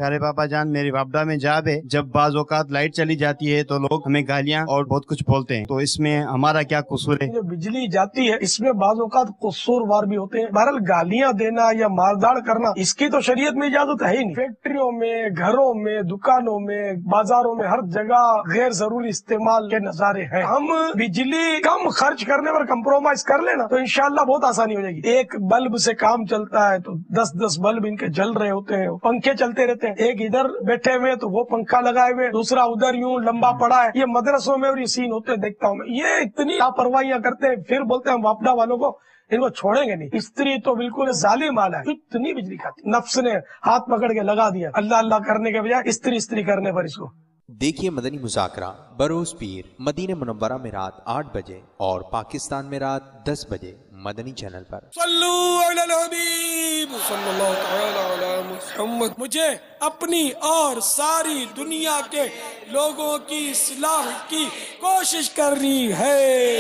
प्यारे पापा जान, मेरी वापडा में जॉब है। जब बाज औकात लाइट चली जाती है तो लोग हमें गालियां और बहुत कुछ बोलते हैं, तो इसमें हमारा क्या कसूर है? जो बिजली जाती है इसमें बाज औकात कसूरवार भी होते हैं। बहरहाल गालियां देना या मारदाड़ करना इसकी तो शरीयत में इजाजत है ही नहीं। फैक्ट्रियों में, घरों में, दुकानों में, बाजारों में, हर जगह गैर जरूरी इस्तेमाल के नजारे हैं। हम बिजली कम खर्च करने पर कंप्रोमाइज कर लेना तो इंशाल्लाह बहुत आसानी हो जाएगी। एक बल्ब से काम चलता है तो 10-10 बल्ब इनके जल रहे होते हैं, पंखे चलते रहते हैं। एक इधर बैठे हुए तो वो पंखा लगाए हुए, दूसरा उधर यूं लंबा पड़ा है। ये मदरसों में और ये सीन होते देखता हूँ मैं। ये इतनी लापरवाहियां करते हैं, फिर बोलते हैं वापडा वालों को इनको छोड़ेंगे नहीं। स्त्री तो बिल्कुल जालिम आला है, इतनी बिजली खाती। नफ्स ने हाथ पकड़ के लगा दिया, अल्लाह अल्लाह करने के बजाय स्त्री स्त्री करने पर इसको। देखिए मदनी मुज़ाकरा बरोज़ पीर मदीना मुनव्वरा में रात 8 बजे और पाकिस्तान में रात 10 बजे मदनी चैनल पर। सल्लू अलल हबीब सल्लल्लाहु तआला अला मुहम्मद। मुझे अपनी और सारी दुनिया के लोगों की इस्लाह की कोशिश करनी है।